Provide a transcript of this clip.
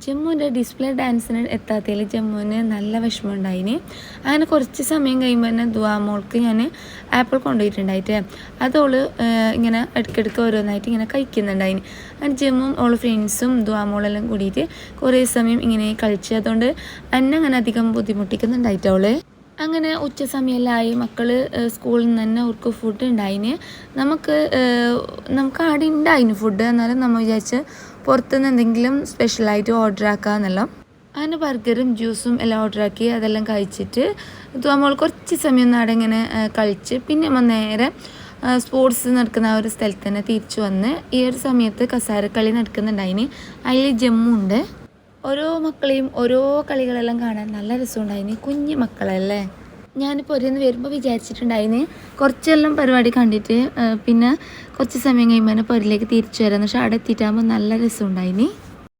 ജമ്മുവിൻ്റെ display ഡാൻസിന് എത്താത്തതിൽ ജമ്മുവിന് നല്ല വിഷമമുണ്ടായിന്. അങ്ങനെ കുറച്ച് സമയം കഴിയുമ്പോൾ തന്നെ ദുവാമോൾക്ക് ഞാൻ ആപ്പിൾ കൊണ്ടുപോയിട്ടുണ്ടായിട്ട് അതോള് ഇങ്ങനെ ഇടയ്ക്കിടയ്ക്ക് ഓരോന്നായിട്ട് ഇങ്ങനെ കഴിക്കുന്നുണ്ടായിന്. അങ്ങനെ ജമ്മുവും ഓള് ഫ്രണ്ട്സും ദുവാമോളെല്ലാം കൂടിയിട്ട് കുറേ സമയം ഇങ്ങനെ കളിച്ച്, അതുകൊണ്ട് എന്നെ അങ്ങനെ അധികം ബുദ്ധിമുട്ടിക്കുന്നുണ്ടായിട്ട് അവള്. അങ്ങനെ ഉച്ച സമയമെല്ലാമായി, മക്കൾ സ്കൂളിൽ നിന്ന് തന്നെ അവർക്ക് ഫുഡ് ഉണ്ടായിന്. നമുക്ക് ആടെ ഉണ്ടായിന് ഫുഡ്, എന്നാലും നമ്മൾ വിചാരിച്ച് പുറത്തുനിന്ന് എന്തെങ്കിലും സ്പെഷ്യലായിട്ട് ഓർഡർ ആക്കാമെന്നല്ലോ. അങ്ങനെ ബർഗറും ജ്യൂസും എല്ലാം ഓർഡറാക്കി അതെല്ലാം കഴിച്ചിട്ട് നമ്മൾ കുറച്ച് സമയം നാടെ ഇങ്ങനെ കളിച്ച് പിന്നെ നേരെ സ്പോർട്സ് നടക്കുന്ന ആ ഒരു സ്ഥലത്ത് തന്നെ തിരിച്ചു വന്ന് ഈ ഒരു സമയത്ത് കസാരക്കളി നടക്കുന്നുണ്ടായിന്. അതിൽ ജമ്മു ഉണ്ട്. ഓരോ മക്കളെയും ഓരോ കളികളെല്ലാം കാണാൻ നല്ല രസമുണ്ടായിന്. കുഞ്ഞു മക്കളല്ലേ. ഞാനിപ്പോൾ ഒരേന്ന് വരുമ്പോൾ വിചാരിച്ചിട്ടുണ്ടായിന് കുറച്ചെല്ലാം പരിപാടി കണ്ടിട്ട് പിന്നെ കുറച്ച് സമയം കഴിയുമ്പോൾ പൊരയിലേക്ക് തിരിച്ചു വരാമെന്ന്. പക്ഷേ അവിടെ എത്തിയിട്ടാകുമ്പോൾ നല്ല രസമുണ്ടായിന്.